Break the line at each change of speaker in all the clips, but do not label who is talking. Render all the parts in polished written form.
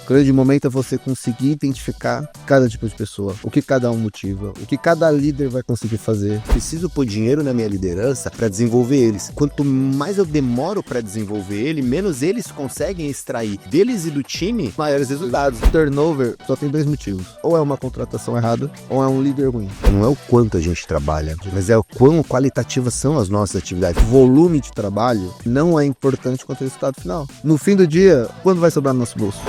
O grande momento é você conseguir identificar cada tipo de pessoa, o que cada um motiva, o que cada líder vai conseguir fazer.
Preciso pôr dinheiro na minha liderança para desenvolver eles. Quanto mais eu demoro para desenvolver ele, menos eles conseguem extrair deles e do time maiores resultados.
Turnover só tem 2 motivos. Ou é uma contratação errada, ou é um líder ruim.
Não é o quanto a gente trabalha, mas é o quão qualitativas são as nossas atividades.
O volume de trabalho não é importante quanto o resultado final. No fim do dia, quando vai sobrar no nosso bolso?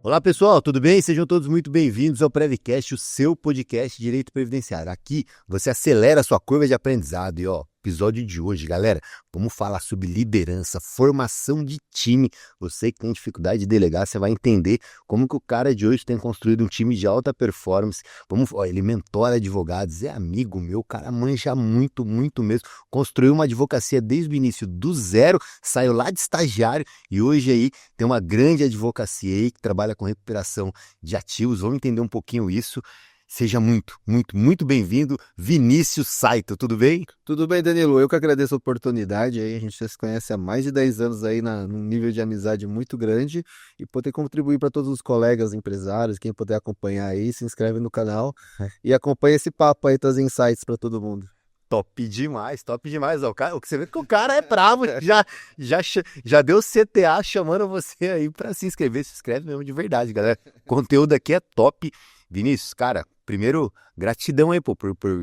Olá pessoal, tudo bem? Sejam todos muito bem-vindos ao Prevcast, o seu podcast de Direito Previdenciário. Aqui você acelera a sua curva de aprendizado e episódio de hoje, galera, vamos falar sobre liderança, formação de time. Você que tem dificuldade de delegar, você vai entender como que o cara de hoje tem construído um time de alta performance. Ele mentora advogados, é amigo meu, o cara manja muito, muito mesmo. Construiu uma advocacia desde o início do zero, saiu lá de estagiário e hoje aí tem uma grande advocacia aí que trabalha com recuperação de ativos. Vamos entender um pouquinho isso. Seja muito, muito, muito bem-vindo, Vinícius Saito, tudo bem?
Tudo bem, Danilo, eu que agradeço a oportunidade, aí a gente já se conhece há mais de 10 anos aí num nível de amizade muito grande e poder contribuir para todos os colegas empresários, quem puder acompanhar aí, se inscreve no canal e acompanha esse papo aí, trazer insights para todo mundo.
Top demais, top demais. O que você vê que o cara é bravo, já deu CTA chamando você aí para se inscrever, se inscreve mesmo de verdade, galera. O conteúdo aqui é top. Vinícius, cara, primeiro, gratidão aí, por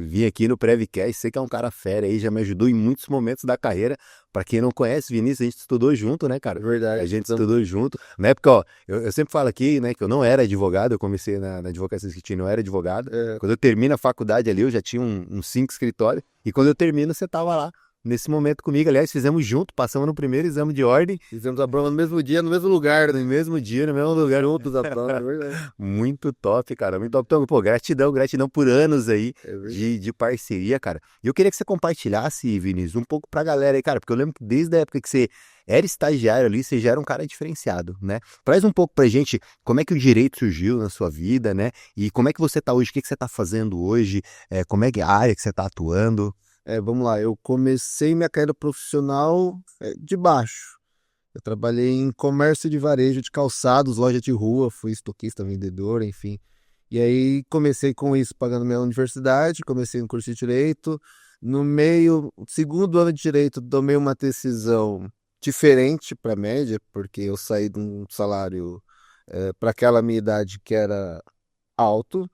vir aqui no Prevcast. Você que é um cara fera aí, já me ajudou em muitos momentos da carreira. Pra quem não conhece, Vinícius, a gente estudou junto, né, cara?
Verdade.
A gente estudou junto. Na época, eu sempre falo aqui, né, que eu não era advogado, eu comecei na advocacia que não era advogado. Quando eu termino a faculdade ali, eu já tinha uns 5 escritórios. E quando eu termino, você tava lá. Nesse momento comigo, aliás, fizemos junto, passamos no primeiro exame de ordem.
Fizemos a prova no mesmo dia, no mesmo lugar,
no mesmo dia, no mesmo lugar.
Juntos a prova, é verdade.
Muito top, cara, muito top. Então, gratidão por anos aí de parceria, cara. E eu queria que você compartilhasse, Vinícius, um pouco pra galera aí, cara, porque eu lembro que desde a época que você era estagiário ali, você já era um cara diferenciado, né? Traz um pouco pra gente como é que o direito surgiu na sua vida, né? E como é que você tá hoje, o que você tá fazendo hoje, como é que é a área que você tá atuando.
Vamos lá, eu comecei minha carreira profissional de baixo. Eu trabalhei em comércio de varejo de calçados, loja de rua, fui estoquista, vendedor, enfim. E aí comecei com isso, pagando minha universidade, comecei no curso de Direito. No segundo ano de Direito, tomei uma decisão diferente para a média, porque eu saí de um salário para aquela minha idade que era alto,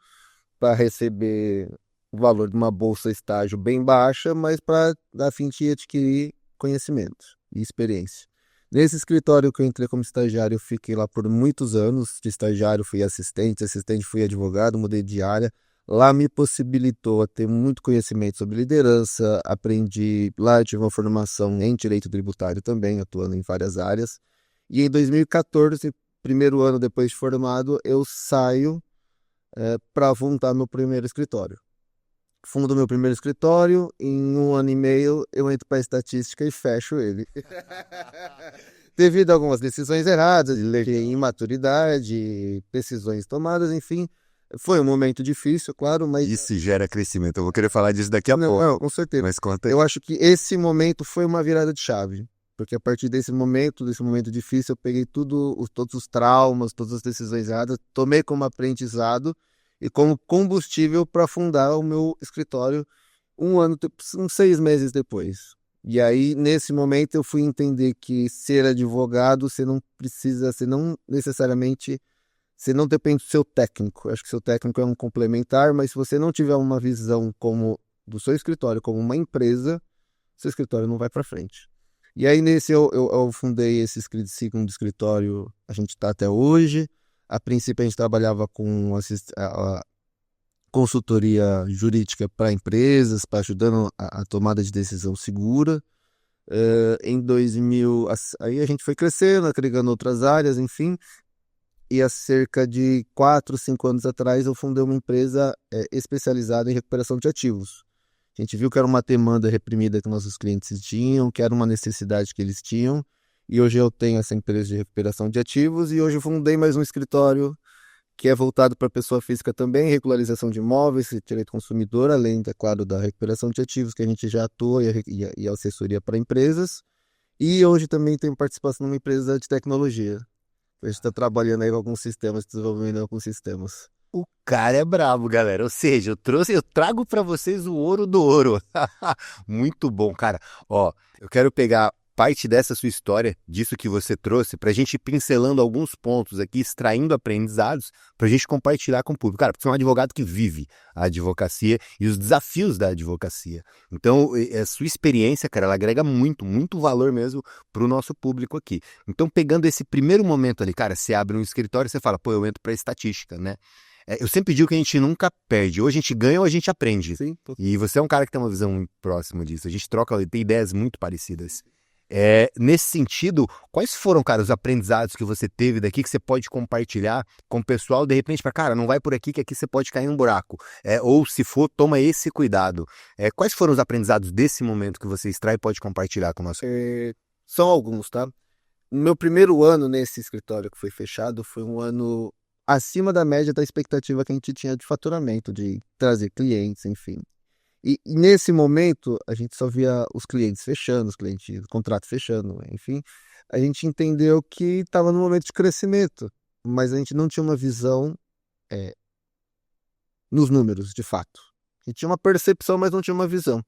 para receber o valor de uma bolsa estágio bem baixa, mas para a fim de adquirir conhecimento e experiência. Nesse escritório que eu entrei como estagiário, eu fiquei lá por muitos anos. De estagiário fui assistente fui advogado, mudei de área. Lá me possibilitou a ter muito conhecimento sobre liderança, aprendi, lá eu tive uma formação em direito tributário também, atuando em várias áreas. E em 2014, primeiro ano depois de formado, eu saio para montar meu primeiro escritório. Fundo meu primeiro escritório, em 1 ano e meio eu entro para a estatística e fecho ele. Devido a algumas decisões erradas, de imaturidade, decisões tomadas, enfim. Foi um momento difícil, claro, mas...
Isso gera crescimento, eu vou querer falar disso daqui a pouco.
Não, com certeza.
Mas conta aí.
Eu acho que esse momento foi uma virada de chave. Porque a partir desse momento difícil, eu peguei todos os traumas, todas as decisões erradas, tomei como aprendizado e como combustível para fundar o meu escritório uns 6 meses depois. E aí, nesse momento, eu fui entender que ser advogado, você não depende do seu técnico. Eu acho que seu técnico é um complementar, mas se você não tiver uma visão do seu escritório como uma empresa, seu escritório não vai para frente. E aí, nesse eu fundei esse segundo escritório, a gente está até hoje. A princípio, a gente trabalhava com a consultoria jurídica para empresas, para ajudando a tomada de decisão segura. Em 2000, aí a gente foi crescendo, agregando outras áreas, enfim. E há cerca de 4, 5 anos atrás, eu fundei uma empresa especializada em recuperação de ativos. A gente viu que era uma demanda reprimida que nossos clientes tinham, que era uma necessidade que eles tinham. E hoje eu tenho essa empresa de recuperação de ativos e hoje eu fundei mais um escritório que é voltado para pessoa física também, regularização de imóveis, direito consumidor, além, é claro, da recuperação de ativos, que a gente já atua, e assessoria para empresas. E hoje também tenho participação numa empresa de tecnologia. A gente está trabalhando aí com alguns sistemas, desenvolvendo alguns sistemas.
O cara é brabo, galera. Ou seja, eu trago para vocês o ouro do ouro. Muito bom, cara. Ó, eu quero pegar parte dessa sua história, disso que você trouxe, para a gente ir pincelando alguns pontos aqui, extraindo aprendizados, para a gente compartilhar com o público. Cara, porque você é um advogado que vive a advocacia e os desafios da advocacia. Então, a sua experiência, cara, ela agrega muito, muito valor mesmo para o nosso público aqui. Então, pegando esse primeiro momento ali, cara, você abre um escritório e você fala, pô, eu entro para estatística, né? Eu sempre digo que a gente nunca perde. Ou a gente ganha ou a gente aprende.
Sim.
E você é um cara que tem uma visão muito próxima disso. A gente troca, tem ideias muito parecidas. Nesse sentido, quais foram, cara, os aprendizados que você teve daqui que você pode compartilhar com o pessoal? De repente, para cara, não vai por aqui que aqui você pode cair em um buraco. Ou se for, toma esse cuidado. Quais foram os aprendizados desse momento que você extrai e pode compartilhar com nós?
São alguns, tá? No meu primeiro ano nesse escritório que foi fechado, foi um ano acima da média da expectativa que a gente tinha de faturamento, de trazer clientes, enfim. E nesse momento, a gente só via os clientes fechando, o contrato fechando, enfim. A gente entendeu que estava no momento de crescimento, mas a gente não tinha uma visão nos números, de fato. A gente tinha uma percepção, mas não tinha uma visão.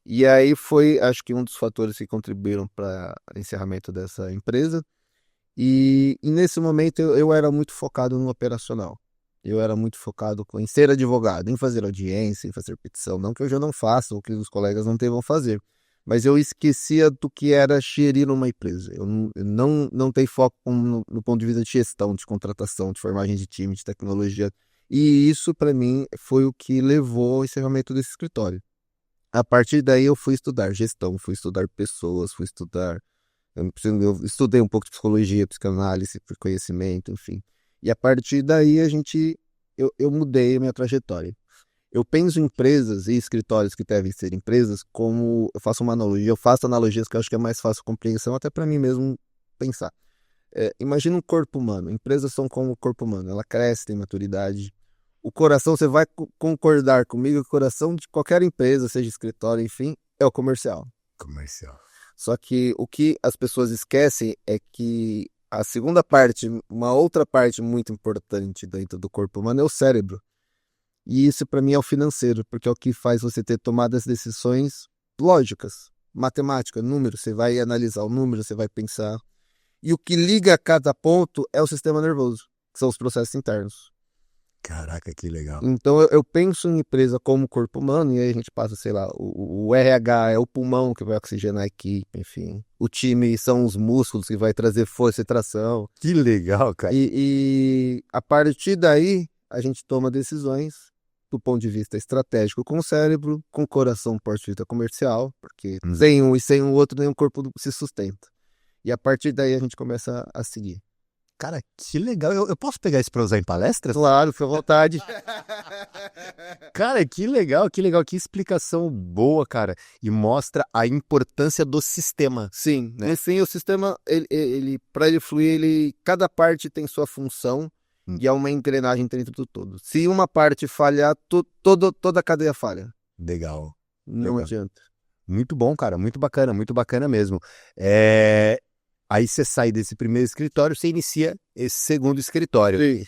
E aí foi, acho que um dos fatores que contribuíram para o encerramento dessa empresa. E nesse momento eu era muito focado no operacional. Eu era muito focado em ser advogado, em fazer audiência, em fazer petição. Não que eu já não faça, ou que os colegas não devam fazer. Mas eu esquecia do que era gerir uma empresa. Eu não tenho foco no ponto de vista de gestão, de contratação, de formagem de time, de tecnologia. E isso, para mim, foi o que levou ao encerramento desse escritório. A partir daí eu fui estudar gestão, fui estudar pessoas, fui estudar... Eu estudei um pouco de psicologia, psicanálise, por conhecimento, enfim. E a partir daí eu mudei a minha trajetória. Eu penso em empresas e escritórios que devem ser empresas como... Eu faço uma analogia, eu faço analogias que eu acho que é mais fácil a compreensão, até para mim mesmo pensar. Imagina um corpo humano. Empresas são como o corpo humano. Ela cresce, tem maturidade. O coração, você vai concordar comigo, o coração de qualquer empresa, seja escritório, enfim, é o comercial.
Comercial.
Só que o que as pessoas esquecem é que a segunda parte, uma outra parte muito importante dentro do corpo humano é o cérebro. E isso para mim é o financeiro, porque é o que faz você ter tomado as decisões lógicas, matemática, número, você vai analisar o número, você vai pensar. E o que liga a cada ponto é o sistema nervoso, que são os processos internos.
Caraca, que legal.
Então eu penso em empresa como corpo humano, e aí a gente passa, sei lá, o RH é o pulmão que vai oxigenar a equipe, enfim. O time são os músculos que vai trazer força e tração.
Que legal, cara.
E a partir daí, a gente toma decisões do ponto de vista estratégico com o cérebro, com o coração do ponto de vista comercial, porque sem um e sem o outro, nenhum corpo se sustenta. E a partir daí a gente começa a seguir.
Cara, que legal. Eu posso pegar isso para usar em palestras?
Claro, fica à vontade.
Cara, que legal, que explicação boa, cara. E mostra a importância do sistema.
Sim, né? Sim, o sistema, ele para ele fluir, cada parte tem sua função e é uma engrenagem dentro do todo. Se uma parte falhar, toda a cadeia falha.
Legal.
Não adianta.
Muito bom, cara, muito bacana mesmo. Aí você sai desse primeiro escritório, você inicia esse segundo escritório.
Sim.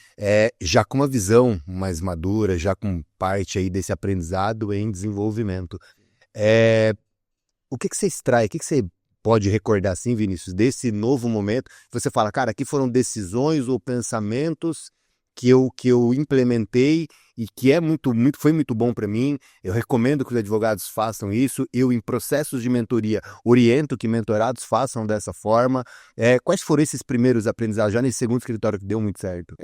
Já com uma visão mais madura, já com parte aí desse aprendizado em desenvolvimento. O que você extrai, o que você pode recordar assim, Vinícius, desse novo momento? Você fala, cara, aqui foram decisões ou pensamentos que eu implementei e que foi muito bom para mim. Eu recomendo que os advogados façam isso. Eu, em processos de mentoria, oriento que mentorados façam dessa forma. Quais foram esses primeiros aprendizados, já nesse segundo escritório que deu muito certo?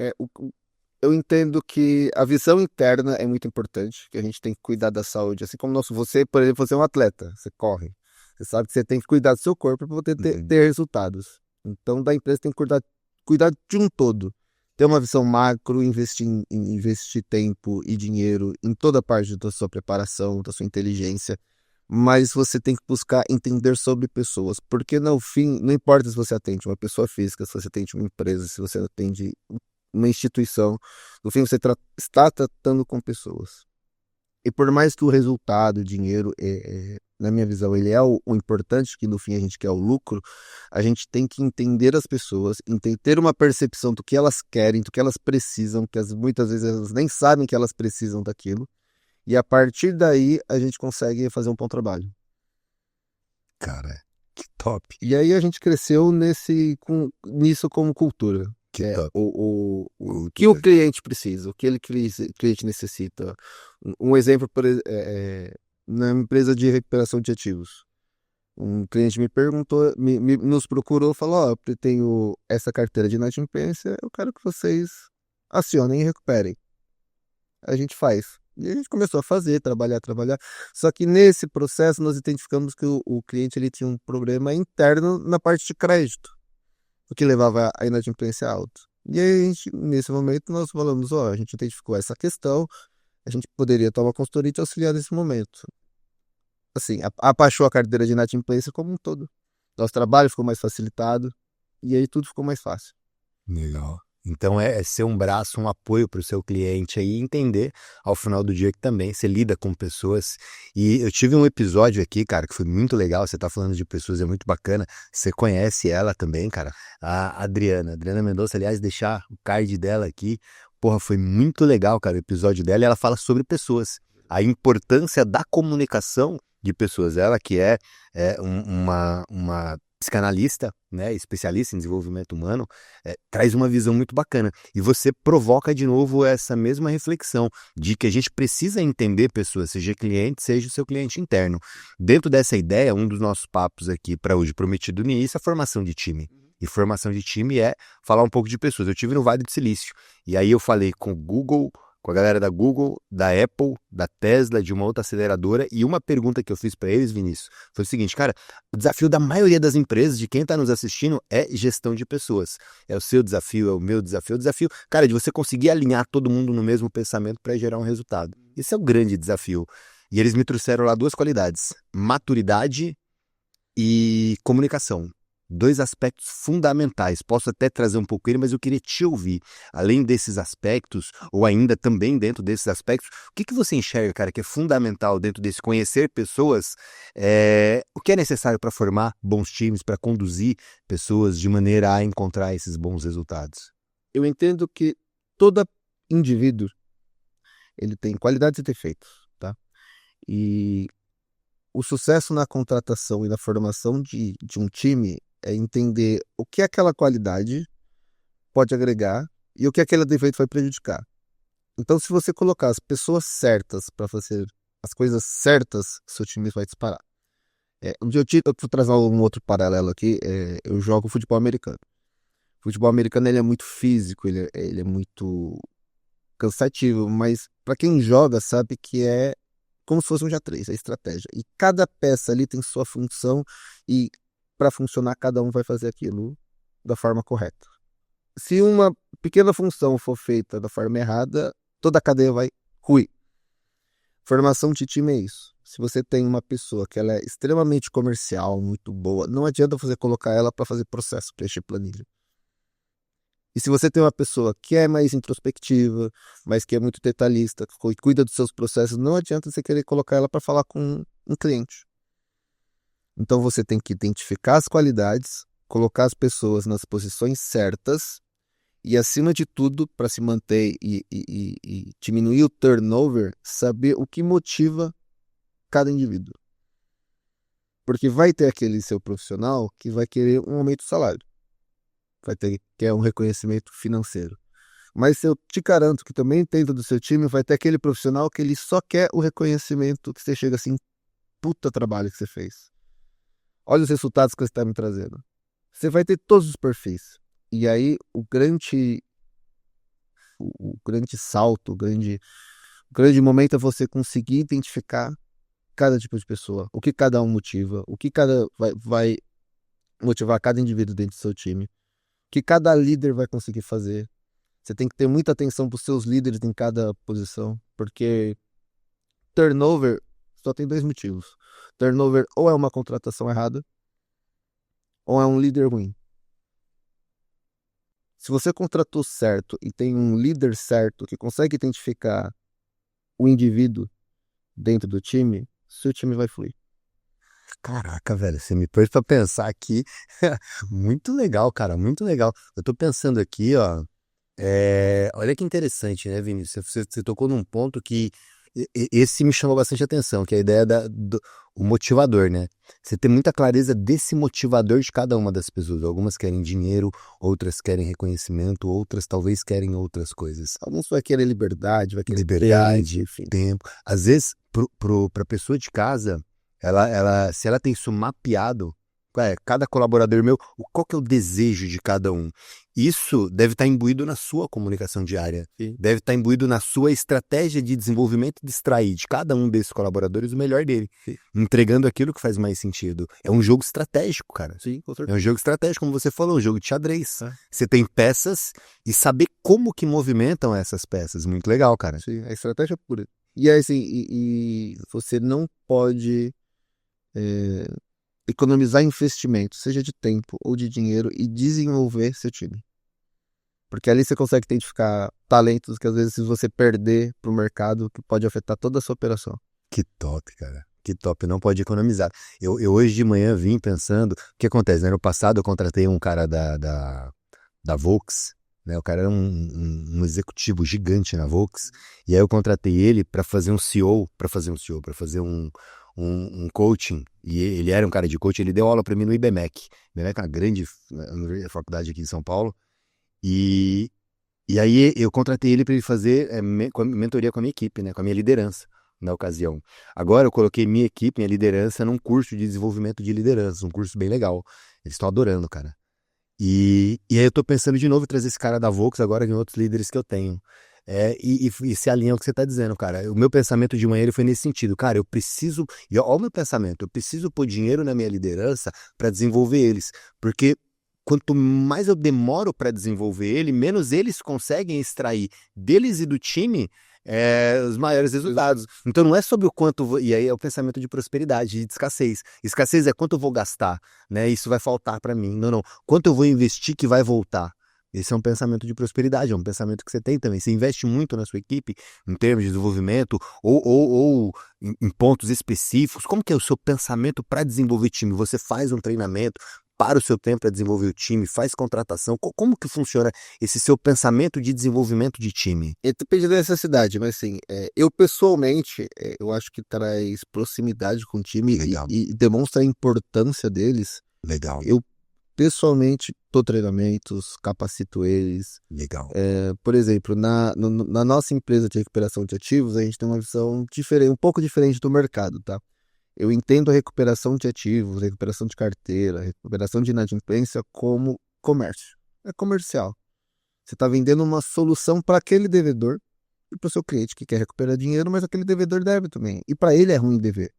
Eu entendo que a visão interna é muito importante, que a gente tem que cuidar da saúde. Assim como você, por exemplo, você é um atleta, você corre. Você sabe que você tem que cuidar do seu corpo para poder ter resultados. Então, da empresa tem que cuidar de um todo. Ter uma visão macro, investir tempo e dinheiro em toda parte da sua preparação, da sua inteligência, mas você tem que buscar entender sobre pessoas, porque no fim, não importa se você atende uma pessoa física, se você atende uma empresa, se você atende uma instituição. No fim, você está tratando com pessoas. E por mais que o resultado, o dinheiro, na minha visão, ele é o importante, que no fim a gente quer o lucro, a gente tem que entender as pessoas, ter uma percepção do que elas querem, do que elas precisam, que muitas vezes elas nem sabem que elas precisam daquilo, e a partir daí a gente consegue fazer um bom trabalho.
Cara, que top.
E aí a gente cresceu nisso como cultura.
Que top.
O que o cliente precisa, o que o cliente necessita. Um exemplo, na empresa de recuperação de ativos. Um cliente me perguntou, nos procurou, falou, eu tenho essa carteira de inadimplência, eu quero que vocês acionem e recuperem. A gente faz. E a gente começou a fazer, trabalhar. Só que nesse processo nós identificamos que o cliente ele tinha um problema interno na parte de crédito, o que levava a inadimplência alta. E aí, nesse momento, nós falamos, a gente identificou essa questão, a gente poderia tomar uma consultoria e te auxiliar nesse momento. Assim, abaixou a carteira de inadimplência como um todo. Nosso trabalho ficou mais facilitado e aí tudo ficou mais fácil.
Legal. Então é ser um braço, um apoio para o seu cliente aí, entender ao final do dia que também você lida com pessoas. E eu tive um episódio aqui, cara, que foi muito legal. Você tá falando de pessoas, é muito bacana. Você conhece ela também, cara, a Adriana Mendonça. Aliás, deixar o card dela aqui. Porra, foi muito legal, cara, o episódio dela. E ela fala sobre pessoas, a importância da comunicação de pessoas. Ela que é uma psicanalista, né, especialista em desenvolvimento humano, traz uma visão muito bacana. E você provoca de novo essa mesma reflexão de que a gente precisa entender pessoas, seja cliente, seja o seu cliente interno. Dentro dessa ideia, um dos nossos papos aqui para hoje, prometido no início, é a formação de time. E formação de time é falar um pouco de pessoas. Eu tive no Vale do Silício, e aí eu falei com o Google, com a galera da Google, da Apple, da Tesla, de uma outra aceleradora, e uma pergunta que eu fiz para eles, Vinícius, foi o seguinte, cara, o desafio da maioria das empresas, de quem está nos assistindo, é gestão de pessoas. É o seu desafio, é o meu desafio, é o desafio, cara, de você conseguir alinhar todo mundo no mesmo pensamento para gerar um resultado. Esse é o grande desafio. E eles me trouxeram lá 2 qualidades, maturidade e comunicação. 2 aspectos fundamentais. Posso até trazer um pouco ele, mas eu queria te ouvir. Além desses aspectos, ou ainda também dentro desses aspectos, o que você enxerga, cara, que é fundamental dentro desse conhecer pessoas? O que é necessário para formar bons times, para conduzir pessoas de maneira a encontrar esses bons resultados?
Eu entendo que todo indivíduo ele tem qualidades e defeitos, tá? E o sucesso na contratação e na formação de um time é entender o que aquela qualidade pode agregar e o que aquele defeito vai prejudicar. Então, se você colocar as pessoas certas para fazer as coisas certas, seu time vai disparar. Eu vou trazer um outro paralelo aqui. Eu jogo futebol americano. O futebol americano ele é muito físico, ele é muito cansativo, mas para quem joga sabe que é como se fosse um xadrez, é estratégia. E cada peça ali tem sua função e para funcionar cada um vai fazer aquilo da forma correta. Se uma pequena função for feita da forma errada, toda a cadeia vai ruir. Formação de time é isso. Se você tem uma pessoa que ela é extremamente comercial, muito boa, não adianta você colocar ela para fazer processo, preencher planilha. E se você tem uma pessoa que é mais introspectiva, mas que é muito detalhista, que cuida dos seus processos, não adianta você querer colocar ela para falar com um cliente. Então você tem que identificar as qualidades, colocar as pessoas nas posições certas e, acima de tudo, para se manter e diminuir o turnover, saber o que motiva cada indivíduo. Porque vai ter aquele seu profissional que vai querer um aumento de salário. Vai ter que é um reconhecimento financeiro. Mas eu te garanto que também dentro do seu time vai ter aquele profissional que ele só quer o reconhecimento, que você chega assim, puta trabalho que você fez. Olha os resultados que você está me trazendo. Você vai ter todos os perfis. E aí o grande salto, o grande momento é você conseguir identificar cada tipo de pessoa, o que cada um motiva, o que cada vai motivar cada indivíduo dentro do seu time, o que cada líder vai conseguir fazer. Você tem que ter muita atenção para os seus líderes em cada posição, porque turnover só tem 2 motivos. Turnover ou é uma contratação errada, ou é um líder ruim. Se você contratou certo e tem um líder certo que consegue identificar o indivíduo dentro do time, seu time vai fluir.
Caraca, velho, você me pôs pra pensar aqui. Muito legal, cara, muito legal. Eu tô pensando aqui, ó. Olha que interessante, né, Vinícius? Você tocou num ponto que esse me chamou bastante atenção, que é a ideia do o motivador, né? Você tem muita clareza desse motivador de cada uma das pessoas. Algumas querem dinheiro, outras querem reconhecimento, outras talvez querem outras coisas.
Alguns vai querer liberdade, vai querer
Liberdade,
tempo, enfim.
tempo. Às vezes, pra pessoa de casa, se ela tem isso mapeado, cada colaborador meu, qual que é o desejo de cada um? Isso deve estar imbuído na sua comunicação diária,
Sim.
deve estar imbuído na sua estratégia de desenvolvimento de extrair de cada um desses colaboradores o melhor dele,
Sim.
entregando aquilo que faz mais sentido. É um jogo estratégico, cara.
Sim, com
É
certeza.
um jogo estratégico, como você falou, um jogo de xadrez.
É.
Você tem peças e saber como que movimentam essas peças. Muito legal, cara.
Sim, a estratégia é pura. E aí, assim, e você não pode economizar investimento, seja de tempo ou de dinheiro, e desenvolver seu time. Porque ali você consegue identificar talentos que às vezes se você perder para o mercado, que pode afetar toda a sua operação.
Que top, cara. Que top, não pode economizar. Eu hoje de manhã vim pensando, o que acontece, né? No passado eu contratei um cara da Volks, né? O cara era um executivo gigante na Volks, e aí eu contratei ele para fazer um CEO, para fazer um coaching, e ele era um cara de coaching, ele deu aula para mim no IBMEC. IBMEC é uma grande faculdade aqui em São Paulo, e aí eu contratei ele para ele fazer mentoria com a minha equipe, né? Com a minha liderança na ocasião. Agora eu coloquei minha equipe, minha liderança, num curso de desenvolvimento de liderança, um curso bem legal. Eles estão adorando, cara. E aí eu tô pensando de novo em trazer esse cara da Volks agora em outros líderes que eu tenho. E se alinha ao que você tá dizendo, cara. O meu pensamento de manhã ele foi nesse sentido. Cara, eu preciso... E olha o meu pensamento. Eu preciso pôr dinheiro na minha liderança para desenvolver eles. Porque quanto mais eu demoro para desenvolver ele, menos eles conseguem extrair deles e do time os maiores resultados. Então não é sobre o quanto... E aí é o pensamento de prosperidade, de escassez. Escassez é quanto eu vou gastar, né? Isso vai faltar para mim. Não. Quanto eu vou investir que vai voltar. Esse é um pensamento de prosperidade, é um pensamento que você tem também. Você investe muito na sua equipe em termos de desenvolvimento ou em pontos específicos. Como que é o seu pensamento para desenvolver time? Você faz um treinamento para o seu tempo para desenvolver o time, faz contratação. Como que funciona esse seu pensamento de desenvolvimento de time?
Depende da necessidade, mas assim, eu pessoalmente, eu acho que traz proximidade com o time e demonstra a importância deles.
Legal.
Eu pessoalmente dou treinamentos, capacito eles.
Legal.
Por exemplo, na nossa empresa de recuperação de ativos, a gente tem uma visão diferente, um pouco diferente do mercado, tá? Eu entendo a recuperação de ativos, recuperação de carteira, recuperação de inadimplência como comércio. É comercial. Você está vendendo uma solução para aquele devedor e para o seu cliente que quer recuperar dinheiro, mas aquele devedor deve também. E para ele é ruim dever.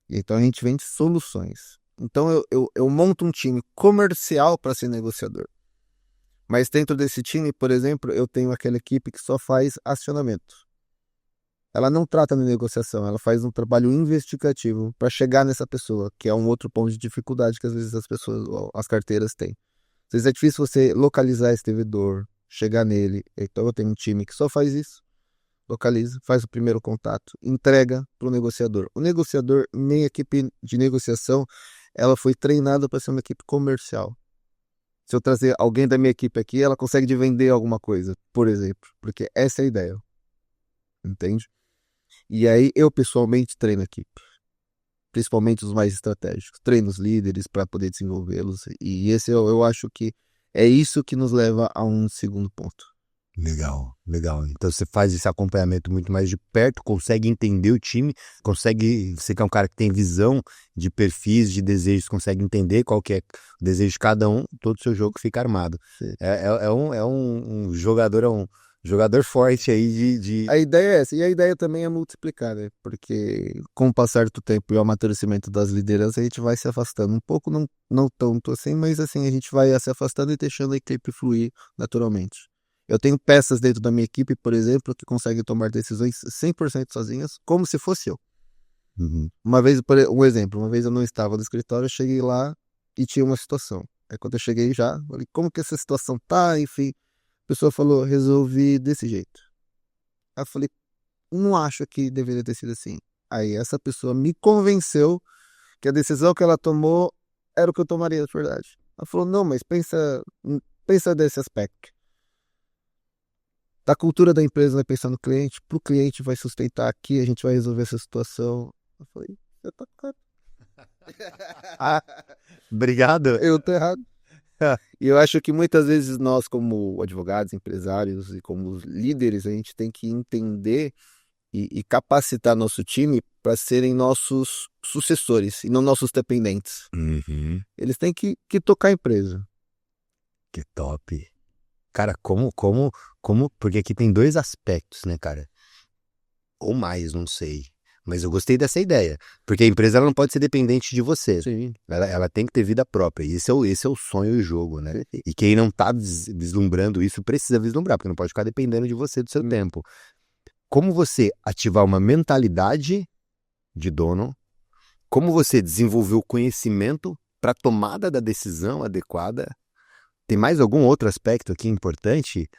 E então a gente vende soluções. Então eu monto um time comercial para ser negociador. Mas dentro desse time, por exemplo, eu tenho aquela equipe que só faz acionamento. Ela não trata de negociação, ela faz um trabalho investigativo para chegar nessa pessoa, que é um outro ponto de dificuldade que às vezes as pessoas, as carteiras têm. Às vezes é difícil você localizar esse devedor, chegar nele. Então eu tenho um time que só faz isso, localiza, faz o primeiro contato, entrega para o negociador. O negociador, minha equipe de negociação, ela foi treinada para ser uma equipe comercial. Se eu trazer alguém da minha equipe aqui, ela consegue de vender alguma coisa, por exemplo, porque essa é a ideia. Entende? E aí eu pessoalmente treino a equipe, principalmente os mais estratégicos, treino os líderes para poder desenvolvê-los, e esse eu acho que é isso que nos leva a um segundo ponto.
Legal. Então você faz esse acompanhamento muito mais de perto, consegue entender o time, você que é um cara que tem visão de perfis, de desejos, consegue entender qual que é o desejo de cada um, todo o seu jogo fica armado. Um jogador forte aí
A ideia é essa, e a ideia também é multiplicar, né? Porque com o passar do tempo e o amadurecimento das lideranças, a gente vai se afastando um pouco, não tanto assim, mas assim, a gente vai se afastando e deixando a equipe fluir naturalmente. Eu tenho peças dentro da minha equipe, por exemplo, que conseguem tomar decisões 100% sozinhas, como se fosse eu.
Uhum.
Um exemplo, uma vez eu não estava no escritório, eu cheguei lá e tinha uma situação. Aí quando eu cheguei já, falei, como que essa situação tá? Enfim, a pessoa falou, resolvi desse jeito. Aí eu falei, não acho que deveria ter sido assim. Aí essa pessoa me convenceu que a decisão que ela tomou era o que eu tomaria de verdade. Ela falou, não, mas pensa desse aspecto. Da cultura da empresa vai pensar no cliente, pro cliente vai sustentar aqui, a gente vai resolver essa situação. Eu falei, eu tô errado.
Ah, obrigado.
Eu tô errado. E eu acho que muitas vezes nós, como advogados, empresários e como líderes, a gente tem que entender e capacitar nosso time para serem nossos sucessores e não nossos dependentes.
Uhum.
Eles têm que tocar a empresa.
Que top. Cara, porque aqui tem dois aspectos, né, cara? Ou mais, não sei. Mas eu gostei dessa ideia. Porque a empresa ela não pode ser dependente de você.
Sim.
Ela tem que ter vida própria. E esse é o sonho e o jogo, né? E quem não tá vislumbrando isso precisa vislumbrar, porque não pode ficar dependendo de você, do seu tempo. Como você ativar uma mentalidade de dono, como você desenvolver o conhecimento para a tomada da decisão adequada. Tem mais algum outro aspecto aqui importante?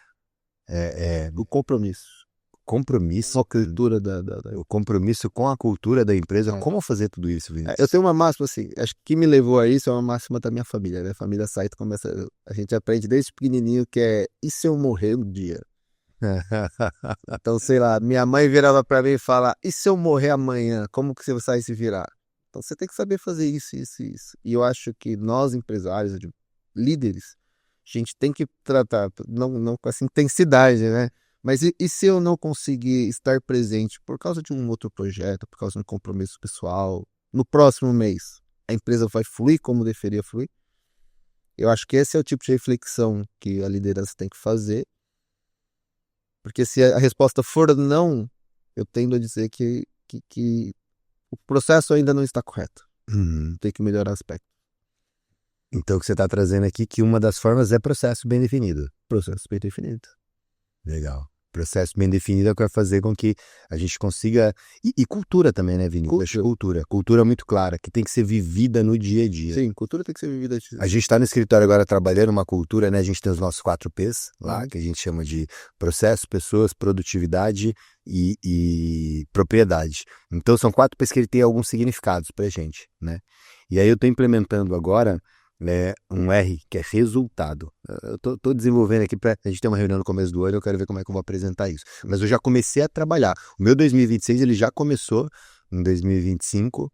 O compromisso.
Compromisso,
A cultura
o compromisso com a cultura da empresa.
É.
Como fazer tudo isso, Vinícius?
Eu tenho uma máxima assim, acho que o que me levou a isso é uma máxima da minha família. Minha família sai e começa. A gente aprende desde pequenininho que é e se eu morrer um dia? Então, sei lá, minha mãe virava pra mim e fala: e se eu morrer amanhã? Como que você vai se virar? Então, você tem que saber fazer isso, isso, isso. E eu acho que nós, empresários, líderes, a gente tem que tratar, não com essa intensidade, né? Mas e se eu não conseguir estar presente por causa de um outro projeto, por causa de um compromisso pessoal, no próximo mês, a empresa vai fluir como deveria fluir? Eu acho que esse é o tipo de reflexão que a liderança tem que fazer. Porque se a resposta for não, eu tendo a dizer que o processo ainda não está correto. Tem que melhorar o aspecto.
Então, o que você está trazendo aqui que uma das formas é processo bem definido.
Processo bem definido.
Legal. Processo bem definido é o que vai fazer com que a gente consiga... E cultura também, né, Vinícius? Acho que cultura. Cultura muito clara, que tem que ser vivida no dia a dia.
Sim, cultura tem que ser vivida.
A gente está no escritório agora trabalhando uma cultura, né? A gente tem os nossos 4 P's lá, que a gente chama de processo, pessoas, produtividade e propriedade. Então, são 4 P's que ele tem alguns significados pra gente, né? E aí eu estou implementando agora... um R, que é resultado. Eu tô desenvolvendo aqui a gente ter uma reunião no começo do ano, eu quero ver como é que eu vou apresentar isso. Mas eu já comecei a trabalhar. O meu 2026, ele já começou em 2025,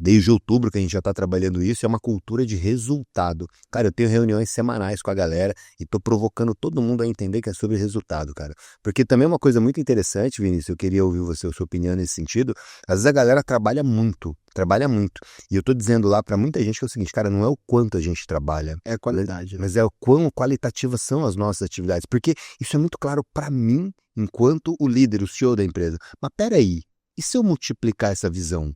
desde outubro que a gente já está trabalhando isso, é uma cultura de resultado. Cara, eu tenho reuniões semanais com a galera e tô provocando todo mundo a entender que é sobre resultado, cara. Porque também é uma coisa muito interessante, Vinícius, eu queria ouvir a sua opinião nesse sentido. Às vezes a galera trabalha muito. E eu tô dizendo lá para muita gente que é o seguinte, cara, não é o quanto a gente trabalha.
É a qualidade.
Mas é o quão qualitativas são as nossas atividades. Porque isso é muito claro para mim, enquanto o líder, o CEO da empresa. Mas peraí, e se eu multiplicar essa visão?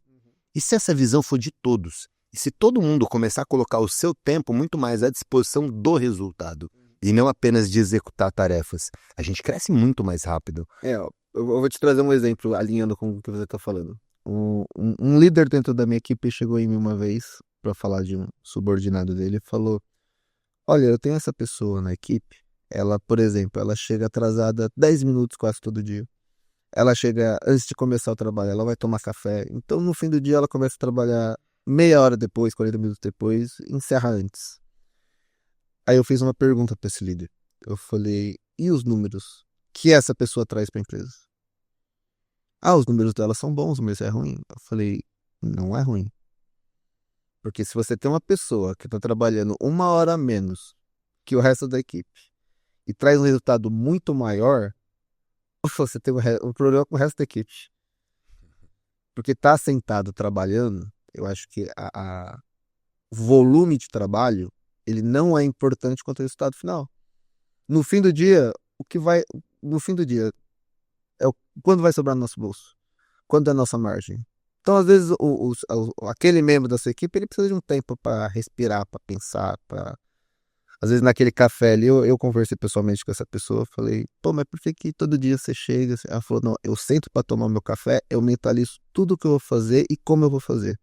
E se essa visão for de todos? E se todo mundo começar a colocar o seu tempo muito mais à disposição do resultado? E não apenas de executar tarefas. A gente cresce muito mais rápido.
Eu vou te trazer um exemplo, alinhando com o que você está falando. Um líder dentro da minha equipe chegou em mim uma vez para falar de um subordinado dele e falou: olha, eu tenho essa pessoa na equipe. Ela, por exemplo, ela chega atrasada 10 minutos quase todo dia. Ela chega antes de começar o trabalho, ela vai tomar café. Então, no fim do dia, ela começa a trabalhar meia hora depois, 40 minutos depois, encerra antes. Aí eu fiz uma pergunta para esse líder. Eu falei: e os números que essa pessoa traz para a empresa? Ah, os números dela são bons, mas é ruim. Eu falei: não é ruim. Porque se você tem uma pessoa que está trabalhando 1 hora a menos que o resto da equipe e traz um resultado muito maior, você tem um problema com o resto da equipe. Porque tá sentado trabalhando, eu acho que o volume de trabalho, ele não é importante quanto ao resultado final. No fim do dia, no fim do dia, quando vai sobrar no nosso bolso? Quando é a nossa margem? Então, às vezes, aquele membro da sua equipe, ele precisa de um tempo para respirar, para pensar, Às vezes, naquele café ali, eu conversei pessoalmente com essa pessoa, falei: pô, mas por que todo dia você chega? Ela falou: não, eu sento para tomar o meu café, eu mentalizo tudo o que eu vou fazer e como eu vou fazer.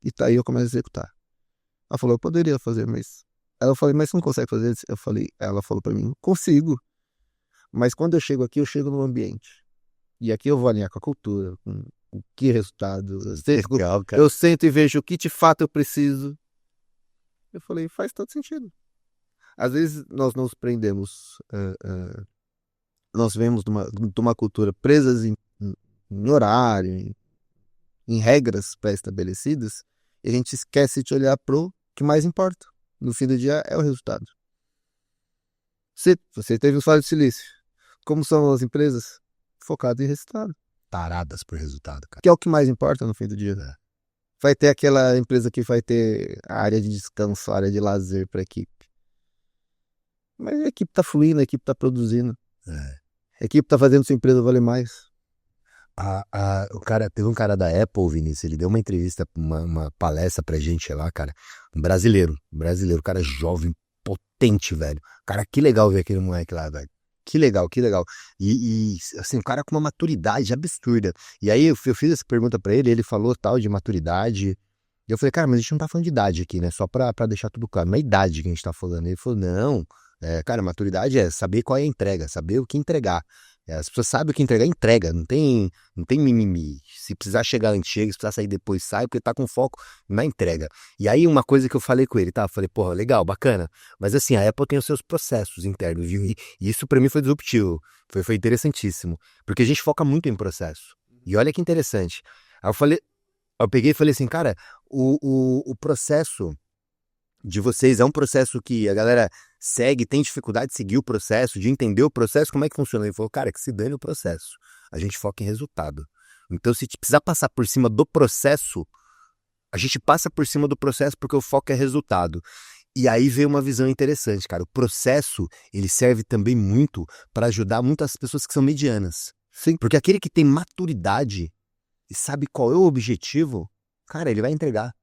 E tá aí eu começo a executar. Ela falou: eu poderia fazer, mas Aí eu falei, mas você não consegue fazer isso? Ela falou pra mim, consigo. Mas quando eu chego aqui, eu chego no ambiente. E aqui eu vou alinhar com a cultura, com o que resultado.
Legal, cara.
Eu sento e vejo o que de fato eu preciso. Eu falei, faz todo sentido. Às vezes nós nos prendemos, nós vemos de uma cultura presas em horário, em regras pré-estabelecidas, e a gente esquece de olhar pro que mais importa. No fim do dia é o resultado. Você teve o Vale do Silício. Como são as empresas? Focadas em resultado.
Taradas por resultado, cara.
Que é o que mais importa no fim do dia.
É.
Vai ter aquela empresa que vai ter a área de descanso, a área de lazer para a equipe. Mas a equipe tá fluindo, a equipe tá produzindo.
É.
A equipe tá fazendo sua empresa valer mais.
Teve um cara da Apple, Vinícius, ele deu uma entrevista, uma palestra pra gente lá, cara, um brasileiro, cara jovem, potente, velho. Cara, que legal ver aquele moleque lá, velho. Que legal, que legal. Assim, um cara com uma maturidade absurda. E aí eu fiz essa pergunta pra ele falou tal de maturidade. E eu falei, cara, mas a gente não tá falando de idade aqui, né? Só pra deixar tudo claro. Não é idade que a gente tá falando. Ele falou, não, cara, maturidade é saber qual é a entrega, saber o que entregar. As pessoas sabem o que entregar, entrega. Não tem mimimi. Se precisar chegar antes, chega. Se precisar sair depois, sai, porque tá com foco na entrega. E aí, uma coisa que eu falei com ele, tá? Eu falei, porra, legal, bacana. Mas assim, a Apple tem os seus processos internos, viu? E isso pra mim foi disruptivo. Foi interessantíssimo. Porque a gente foca muito em processo. E olha que interessante. Aí eu peguei e falei assim, cara, o processo de vocês é um processo que a galera segue, tem dificuldade de seguir o processo, de entender o processo, como é que funciona? Ele falou, cara, que se dane o processo. A gente foca em resultado. Então, se precisar passar por cima do processo, a gente passa por cima do processo porque o foco é resultado. E aí veio uma visão interessante, cara. O processo, ele serve também muito para ajudar muitas pessoas que são medianas.
Sim.
Porque aquele que tem maturidade e sabe qual é o objetivo, cara, ele vai entregar.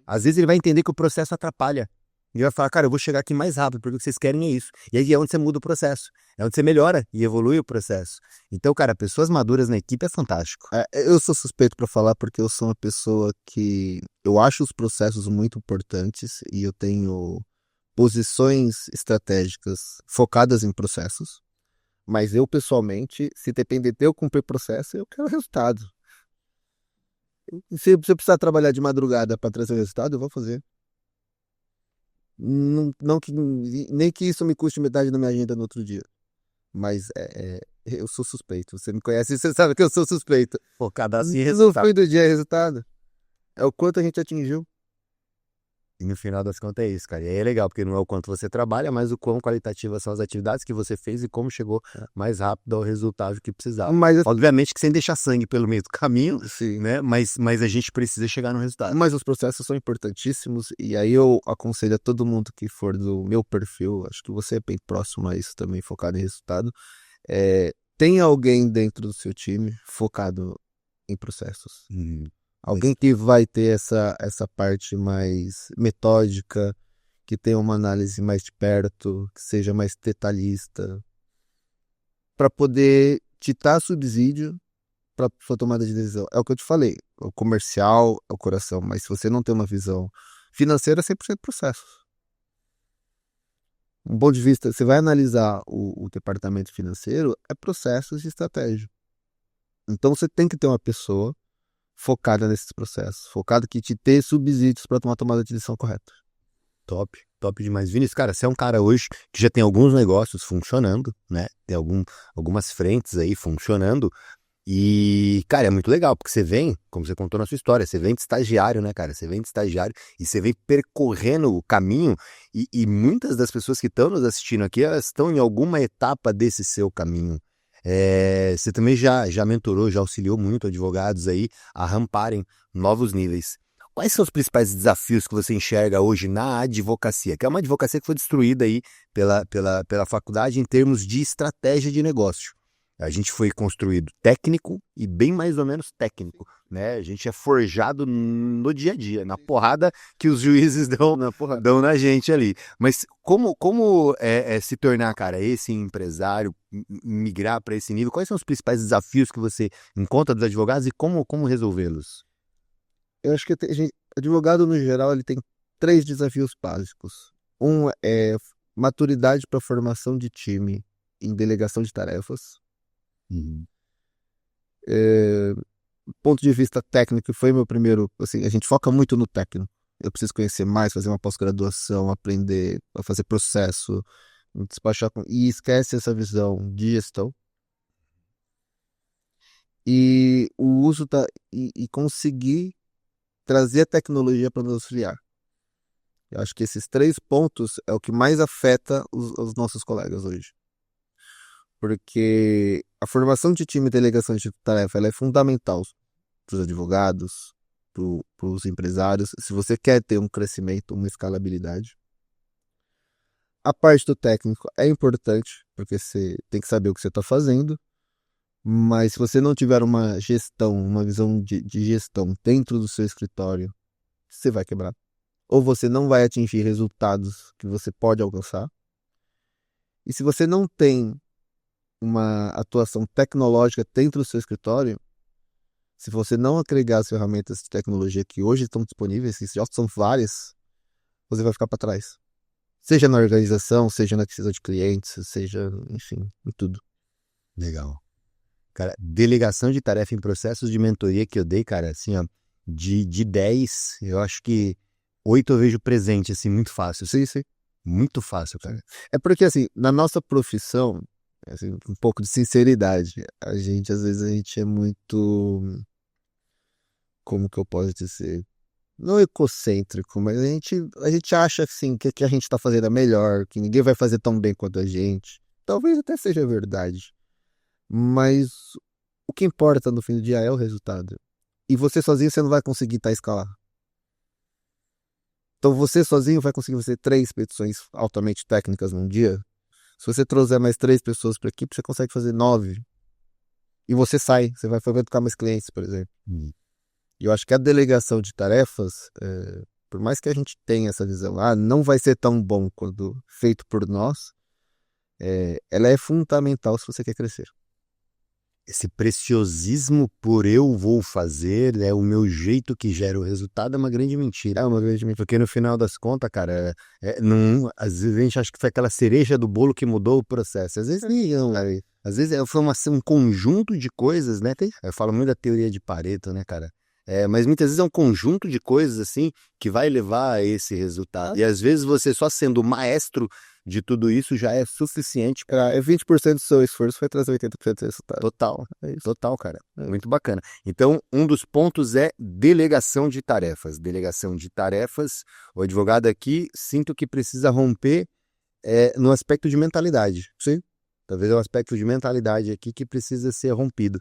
Às vezes ele vai entender que o processo atrapalha. Ele vai falar, cara, eu vou chegar aqui mais rápido, porque o que vocês querem é isso. E aí é onde você muda o processo. É onde você melhora e evolui o processo. Então, cara, pessoas maduras na equipe é fantástico.
Eu sou suspeito para falar porque eu sou uma pessoa que eu acho os processos muito importantes e eu tenho posições estratégicas focadas em processos. Mas eu, pessoalmente, se depender de eu cumprir processo, eu quero resultado. Se eu precisar trabalhar de madrugada para trazer o resultado, eu vou fazer. Não nem que isso me custe metade da minha agenda no outro dia. Mas eu sou suspeito. Você me conhece e você sabe que eu sou suspeito.
Focada assim em
No
resultado.
fim do dia é resultado. É o quanto a gente atingiu.
E no final das contas é isso, cara. E aí é legal, porque não é o quanto você trabalha, mas o quão qualitativas são as atividades que você fez e como chegou mais rápido ao resultado que precisava.
Mas,
Obviamente que sem deixar sangue pelo meio do caminho,
sim,
né? Mas a gente precisa chegar no resultado.
mas os processos são importantíssimos e aí eu aconselho a todo mundo que for do meu perfil, acho que você é bem próximo a isso também, focado em resultado, tem alguém dentro do seu time focado em processos. Alguém que vai ter essa parte mais metódica, que tenha uma análise mais de perto, que seja mais detalhista, para poder te dar subsídio para sua tomada de decisão. É o que eu te falei, o comercial é o coração, mas se você não tem uma visão financeira, é 100% processo. Um ponto de vista, você vai analisar o departamento financeiro, é processos e estratégia. Então você tem que ter uma pessoa focada nesses processos, focada que te dê subsídios para tomar a tomada de decisão correta.
Top demais. Vinícius, cara, você é um cara hoje que já tem alguns negócios funcionando, né? Tem algumas frentes aí funcionando. E, cara, é muito legal, porque você vem, como você contou na sua história, você vem de estagiário, né, cara? Você vem de estagiário e você vem percorrendo o caminho e muitas das pessoas que estão nos assistindo aqui, elas estão em alguma etapa desse seu caminho. Você também já mentorou, já auxiliou muito advogados aí a ramparem novos níveis. Quais são os principais desafios que você enxerga hoje na advocacia? Que é uma advocacia que foi destruída aí pela faculdade em termos de estratégia de negócio. A gente foi construído técnico e bem mais ou menos técnico, né? A gente é forjado no dia a dia, na porrada que os juízes dão na gente ali. Mas como se tornar, cara, esse empresário, migrar para esse nível? Quais são os principais desafios que você encontra dos advogados e como resolvê-los?
Eu acho que advogado, no geral, ele tem 3 desafios básicos. Um é maturidade para formação de time em delegação de tarefas.
Uhum.
Ponto de vista técnico, foi meu primeiro, assim, a gente foca muito no técnico. Eu preciso conhecer mais, fazer uma pós-graduação, aprender a fazer processo, despachar e esquece essa visão de gestão. E o uso e conseguir trazer a tecnologia para nos auxiliar. Eu acho que esses 3 pontos é o que mais afeta os nossos colegas hoje. Porque a formação de time e delegação de tarefa ela é fundamental para os advogados, para os empresários, se você quer ter um crescimento, uma escalabilidade. A parte do técnico é importante, porque você tem que saber o que você está fazendo, mas se você não tiver uma gestão, uma visão de gestão dentro do seu escritório, você vai quebrar. Ou você não vai atingir resultados que você pode alcançar. E se você não tem uma atuação tecnológica dentro do seu escritório, se você não agregar as ferramentas de tecnologia que hoje estão disponíveis, que já são várias, você vai ficar para trás. Seja na organização, seja na aquisição de clientes, seja, enfim, em tudo.
Legal. Cara, delegação de tarefa em processos de mentoria que eu dei, cara, assim, ó, de 10, eu acho que 8 eu vejo presente, assim, muito fácil.
Sim, sim.
Muito fácil, cara.
É porque, assim, na nossa profissão, assim, um pouco de sinceridade, às vezes, a gente é muito, como que eu posso dizer, não egocêntrico, mas a gente acha, assim, que o que a gente está fazendo é melhor, que ninguém vai fazer tão bem quanto a gente. Talvez até seja verdade, mas o que importa no fim do dia é o resultado. E você sozinho, você não vai conseguir escalar. Então você sozinho vai conseguir fazer 3 petições altamente técnicas num dia. Se você trouxer mais 3 pessoas para a equipe, você consegue fazer 9. E você sai, você vai tocar mais clientes, por exemplo. E eu acho que a delegação de tarefas, por mais que a gente tenha essa visão, não vai ser tão bom quando feito por nós, ela é fundamental se você quer crescer.
Esse preciosismo por eu vou fazer, é o meu jeito que gera o resultado, é uma grande mentira.
É uma grande mentira.
Porque no final das contas, cara, não, às vezes a gente acha que foi aquela cereja do bolo que mudou o processo. Às vezes não, cara. Às vezes foi um conjunto de coisas, né? Eu falo muito da teoria de Pareto, né, cara? Mas muitas vezes é um conjunto de coisas, assim, que vai levar a esse resultado. E às vezes você só sendo maestro de tudo isso já é suficiente
para 20% do seu esforço vai trazer 80% do resultado.
Total, total, cara. Muito bacana. Então, um dos pontos é delegação de tarefas. Delegação de tarefas, o advogado aqui, sinto que precisa romper no aspecto de mentalidade.
Sim.
Talvez é um aspecto de mentalidade aqui que precisa ser rompido.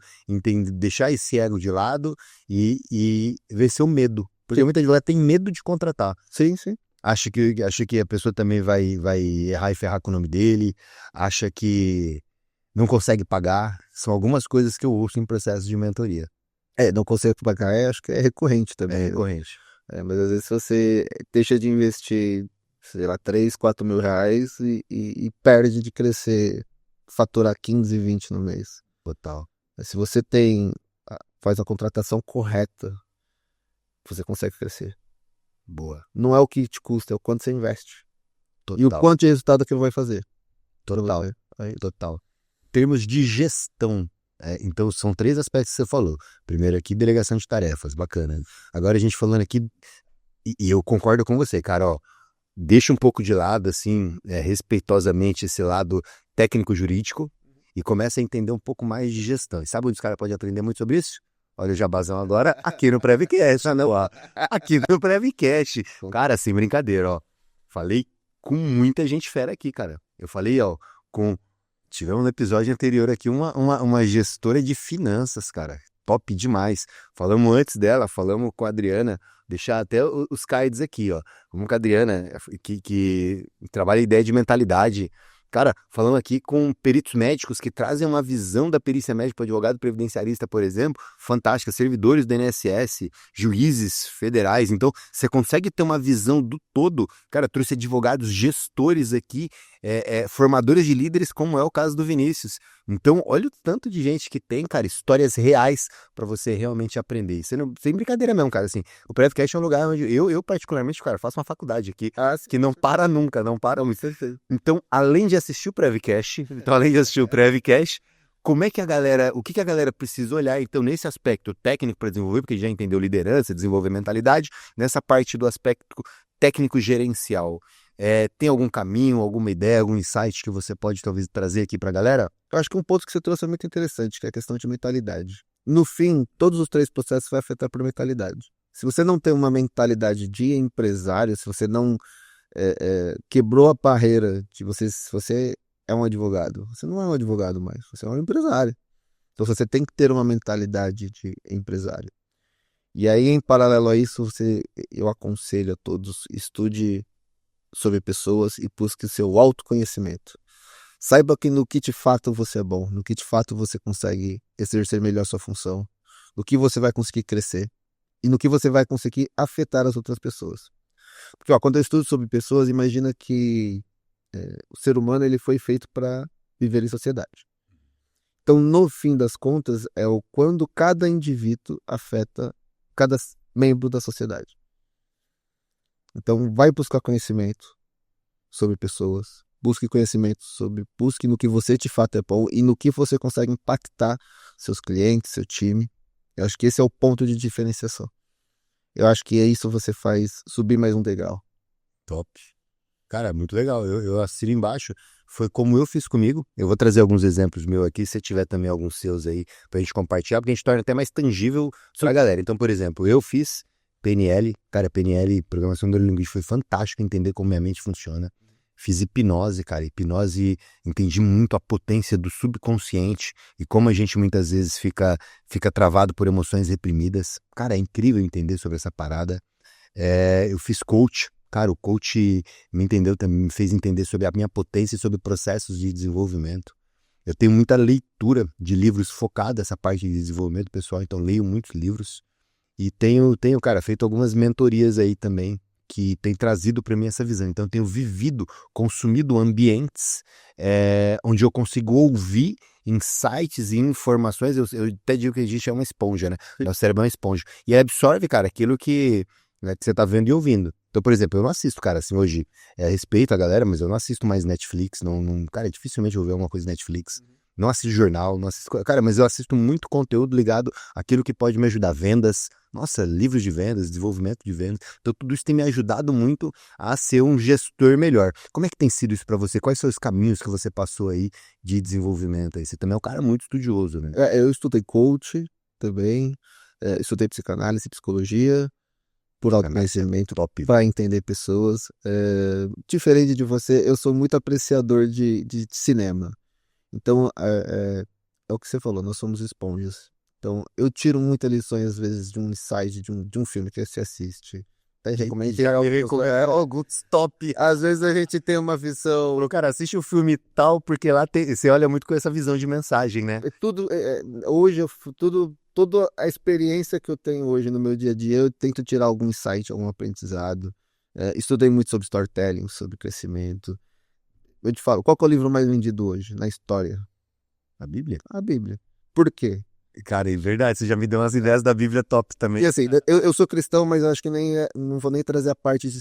Deixar esse ego de lado e vencer o medo. Porque muita advogado tem medo de contratar.
Sim, sim.
Acha que a pessoa também vai errar e ferrar com o nome dele, acha que não consegue pagar. São algumas coisas que eu ouço em processo de mentoria.
Não consegue pagar, acho que é recorrente também.
É recorrente.
Mas às vezes você deixa de investir, sei lá, 3, 4 mil reais e perde de crescer, faturar 15, 20 no mês.
Total.
Se você faz a contratação correta, você consegue crescer.
Boa.
Não é o que te custa, é o quanto você investe.
Total.
E o quanto de resultado que ele vai fazer.
Total. Total. Em termos de gestão, então são 3 aspectos que você falou. Primeiro aqui, delegação de tarefas, bacana. Agora a gente falando aqui, e eu concordo com você, cara, ó, deixa um pouco de lado, assim, respeitosamente esse lado técnico-jurídico e começa a entender um pouco mais de gestão. E sabe onde os caras podem aprender muito sobre isso? Olha o jabazão agora aqui no Prevcast, aqui no Prevcast. Cara, sem brincadeira, ó. Falei com muita gente fera aqui, cara. Eu falei, ó, tivemos no episódio anterior aqui uma gestora de finanças, cara. Top demais. Falamos antes dela, falamos com a Adriana, deixar até os cards aqui, ó. Vamos com a Adriana, que trabalha a ideia de mentalidade. Cara, falando aqui com peritos médicos que trazem uma visão da perícia médica para o advogado previdenciarista, por exemplo, fantástica. Servidores do INSS, juízes federais. Então, você consegue ter uma visão do todo. Cara, trouxe advogados gestores aqui formadores de líderes, como é o caso do Vinícius. Então, olha o tanto de gente que tem, cara, histórias reais para você realmente aprender. Isso sem brincadeira mesmo, cara, assim, o Prevcast é um lugar onde eu particularmente, cara, faço uma faculdade aqui, que não para nunca, não para muito. Então, além de assistir o Prevcast, como é que o que a galera precisa olhar, então, nesse aspecto técnico para desenvolver, porque já entendeu liderança, desenvolver mentalidade, nessa parte do aspecto técnico gerencial, tem algum caminho, alguma ideia, algum insight que você pode talvez trazer aqui para a galera?
Eu acho que um ponto que você trouxe é muito interessante, que é a questão de mentalidade. No fim, todos os 3 processos vai afetar por mentalidade. Se você não tem uma mentalidade de empresário, se você não quebrou a barreira de se você é um advogado, você não é um advogado mais, você é um empresário. Então você tem que ter uma mentalidade de empresário. E aí, em paralelo a isso, eu aconselho a todos, estude sobre pessoas e busque o seu autoconhecimento. Saiba que no que de fato você é bom, no que de fato você consegue exercer melhor sua função, no que você vai conseguir crescer e no que você vai conseguir afetar as outras pessoas. Porque quando eu estudo sobre pessoas, imagina que o ser humano ele foi feito para viver em sociedade. Então, no fim das contas, é o quando cada indivíduo afeta cada membro da sociedade. Então, vai buscar conhecimento sobre pessoas, busque no que você de fato é bom e no que você consegue impactar seus clientes, seu time. Eu acho que esse é o ponto de diferenciação. Eu acho que é isso que você faz subir mais um degrau.
Top. Cara, muito legal. Eu assino embaixo. Foi como eu fiz comigo. Eu vou trazer alguns exemplos meus aqui, se tiver também alguns seus aí pra gente compartilhar, porque a gente torna até mais tangível pra galera. Então, por exemplo, eu fiz PNL. Cara, PNL, Programação Neurolinguística, foi fantástico entender como minha mente funciona. Fiz hipnose, cara. Hipnose, entendi muito a potência do subconsciente e como a gente muitas vezes fica travado por emoções reprimidas. Cara, é incrível entender sobre essa parada. Eu fiz coach. Cara, o coach me fez entender sobre a minha potência e sobre processos de desenvolvimento. Eu tenho muita leitura de livros focada nessa parte de desenvolvimento pessoal, então leio muitos livros. E tenho, cara, feito algumas mentorias aí também, que tem trazido para mim essa visão. Então, eu tenho consumido ambientes onde eu consigo ouvir insights e informações. Eu até digo que a gente é uma esponja, né? Nosso cérebro é uma esponja. E absorve, cara, aquilo que você tá vendo e ouvindo. Então, por exemplo, eu não assisto, cara, assim, hoje, respeito a galera, mas eu não assisto mais Netflix, cara, dificilmente eu ver alguma coisa Netflix. Não assisto jornal, não assisto, cara, mas eu assisto muito conteúdo ligado àquilo que pode me ajudar, vendas, nossa, livros de vendas, desenvolvimento de vendas. Então, tudo isso tem me ajudado muito a ser um gestor melhor. Como é que tem sido isso pra você? Quais são os caminhos que você passou aí de desenvolvimento aí? Você também é um cara muito estudioso, né?
Eu estudei coach também, estudei psicanálise, psicologia, por autoconhecimento, para entender pessoas. Diferente de você, eu sou muito apreciador de cinema. Então, é o que você falou, nós somos esponjas. Então, eu tiro muitas lições, às vezes, de um insight, de um filme que você assiste. Tem gente como a gente
alguns top.
Às vezes a gente tem uma visão.
O cara assiste o filme tal, porque lá você olha muito com essa visão de mensagem, né?
Hoje, toda a experiência que eu tenho hoje no meu dia a dia, eu tento tirar algum insight, algum aprendizado. Estudei muito sobre storytelling, sobre crescimento. Eu te falo, qual que é o livro mais vendido hoje na história?
A Bíblia?
A Bíblia. Por quê?
Cara, é verdade, você já me deu umas ideias da Bíblia top também.
E assim, eu sou cristão, mas acho que não vou nem trazer a parte de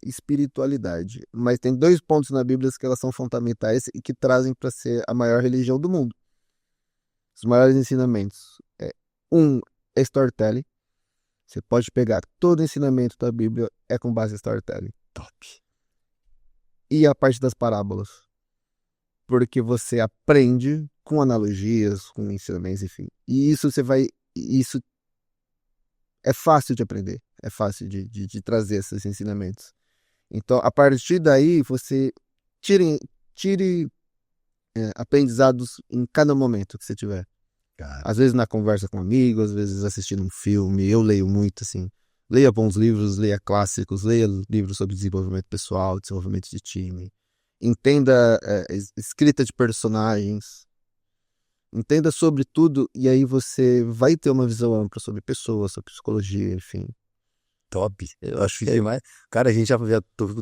espiritualidade. Mas tem 2 pontos na Bíblia que elas são fundamentais e que trazem para ser a maior religião do mundo. Os maiores ensinamentos. Um é storytelling. Você pode pegar todo o ensinamento da Bíblia com base em storytelling.
Top.
E a parte das parábolas. Porque você aprende com analogias, com ensinamentos, enfim. E isso é fácil de aprender. É fácil de trazer esses ensinamentos. Então, a partir daí, você tire aprendizados em cada momento que você tiver.
Cara.
Às vezes na conversa com amigos, às vezes assistindo um filme. Eu leio muito, assim. Leia bons livros, leia clássicos, leia livros sobre desenvolvimento pessoal, desenvolvimento de time. Entenda escrita de personagens. Entenda sobre tudo e aí você vai ter uma visão ampla sobre pessoas, sobre psicologia, enfim.
Top. Eu acho que demais. Cara, a gente já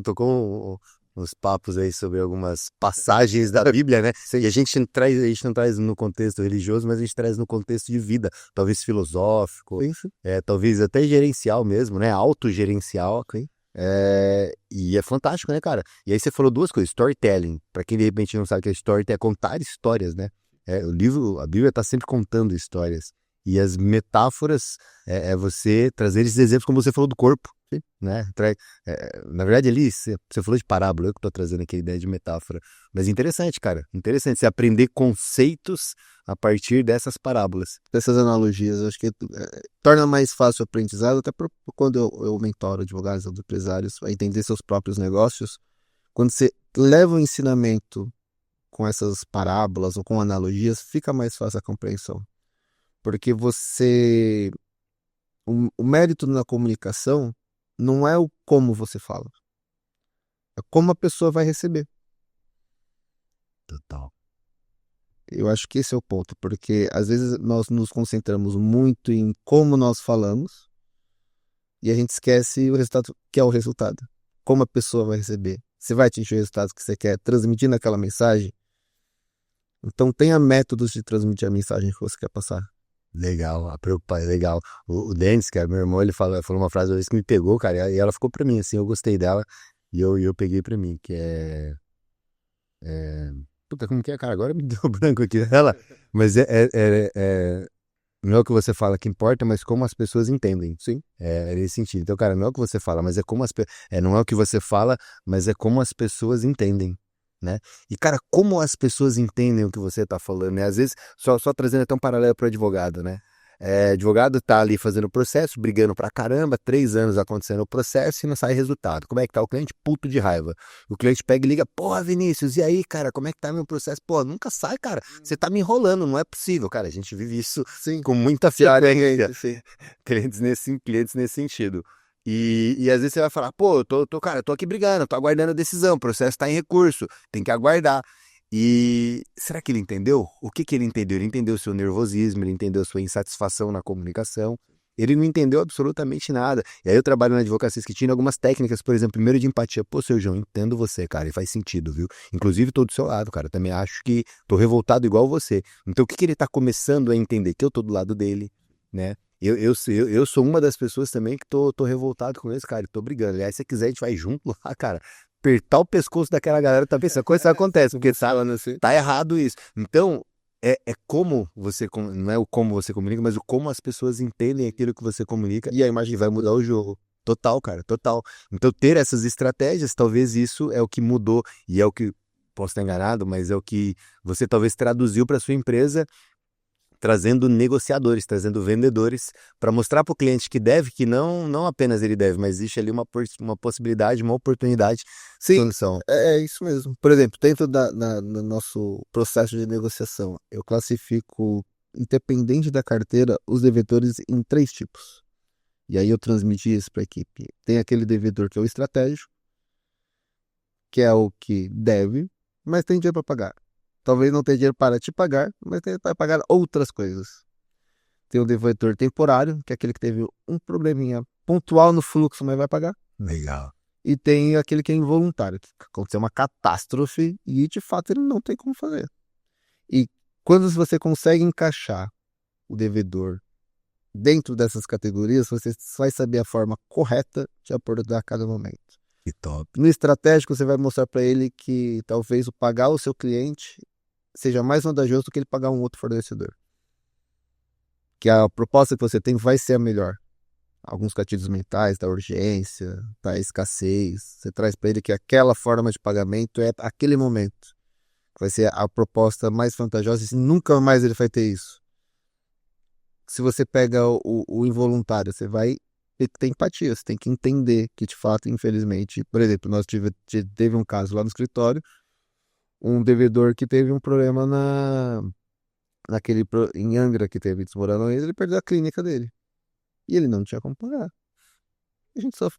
tocou uns papos aí sobre algumas passagens da Bíblia, né? E a gente não traz no contexto religioso, mas a gente traz no contexto de vida, talvez filosófico,
Isso.
talvez até gerencial mesmo, né? Autogerencial.
Sim.
E é fantástico, né, cara? E aí você falou duas coisas, storytelling. Pra quem de repente não sabe o que é storytelling, é contar histórias, né? A Bíblia tá sempre contando histórias. E as metáforas é você trazer esses exemplos, como você falou do corpo, né? Na verdade, ali, você falou de parábola, eu que tô trazendo aqui a ideia de metáfora. Mas interessante, cara. Interessante você aprender conceitos a partir dessas parábolas.
Dessas analogias, eu acho que torna mais fácil o aprendizado, até quando eu mentoro advogados ou empresários a entender seus próprios negócios. Quando você leva o ensinamento com essas parábolas ou com analogias, fica mais fácil a compreensão. Porque o mérito na comunicação não é o como você fala, é como a pessoa vai receber.
Total.
Eu acho que esse é o ponto, porque às vezes nós nos concentramos muito em como nós falamos e a gente esquece o resultado, que é o resultado. Como a pessoa vai receber. Você vai atingir o resultado que você quer transmitir naquela mensagem? Então tenha métodos de transmitir a mensagem que você quer passar.
Legal, a preocupação, legal. O Denis, cara, meu irmão, ele falou uma frase uma vez que me pegou, cara, e ela ficou pra mim, assim, eu gostei dela, e eu peguei pra mim, que puta, como que é, cara? Agora me deu branco aqui dela, mas não é o que você fala que importa, mas como as pessoas entendem.
Sim.
É nesse sentido. Então, cara, não é o que você fala, mas é como não é o que você fala, mas é como as pessoas entendem, né? E, cara, como as pessoas entendem o que você tá falando, né? Às vezes, só trazendo até um paralelo pro advogado, né? Advogado tá ali fazendo o processo, brigando pra caramba, 3 anos acontecendo o processo e não sai resultado. Como é que tá o cliente? Puto de raiva. O cliente pega e liga, porra, Vinícius, e aí, cara, como é que tá meu processo? Pô, nunca sai, cara. Você tá me enrolando, não é possível, cara. A gente vive isso
Sim.
com muita frequência.
Sim.
Clientes nesse sentido. E às vezes você vai falar, pô, cara, eu tô aqui brigando, tô aguardando a decisão, o processo tá em recurso, tem que aguardar. E será que ele entendeu? O que que ele entendeu? Ele entendeu o seu nervosismo, ele entendeu a sua insatisfação na comunicação. Ele não entendeu absolutamente nada. E aí eu trabalho na advocacia escritina algumas técnicas, por exemplo, primeiro de empatia. Pô, seu João, entendo você, cara, e faz sentido, viu? Inclusive tô do seu lado, cara. Também acho que tô revoltado igual você. Então o que que ele tá começando a entender? Que eu tô do lado dele, né? Eu sou uma das pessoas também que tô revoltado com esse cara, e tô brigando. Aliás, se você quiser, a gente vai junto lá, cara, apertar o pescoço daquela galera, tá pensando, coisa acontece, porque tá errado isso. Então, é como você, não é o como você comunica, mas o como as pessoas entendem aquilo que você comunica,
E a imagem
vai mudar o jogo. Total, cara, total. Então, ter essas estratégias, talvez isso é o que mudou, e é o que, posso estar enganado, mas é o que você talvez traduziu para sua empresa, trazendo negociadores, trazendo vendedores, para mostrar para o cliente que deve, que não apenas ele deve, mas existe ali uma possibilidade, uma oportunidade de
Sim,
solução.
é isso mesmo. Por exemplo, dentro do nosso processo de negociação, eu classifico, independente da carteira, os devedores em 3 tipos. E aí eu transmiti isso para a equipe. Tem aquele devedor que é o estratégico, que é o que deve, mas tem dinheiro para pagar. Talvez não tenha dinheiro para te pagar, mas tem para pagar outras coisas. Tem o devedor temporário, que é aquele que teve um probleminha pontual no fluxo, mas vai pagar.
Legal.
E tem aquele que é involuntário, que aconteceu uma catástrofe e de fato ele não tem como fazer. E quando você consegue encaixar o devedor dentro dessas categorias, você vai saber a forma correta de abordar cada momento.
Que top.
No estratégico, você vai mostrar para ele que talvez o pagar o seu cliente seja mais vantajoso do que ele pagar um outro fornecedor. Que a proposta que você tem vai ser a melhor. Alguns gatilhos mentais da urgência, da escassez. Você traz para ele que aquela forma de pagamento é aquele momento. Vai ser a proposta mais vantajosa e nunca mais ele vai ter isso. Se você pega o involuntário, você vai ter que ter empatia, você tem que entender que de fato, infelizmente, por exemplo, nós teve um caso lá no escritório, um devedor que teve um problema em Angra, que teve desmoronamento, ele perdeu a clínica dele. E ele não tinha como pagar.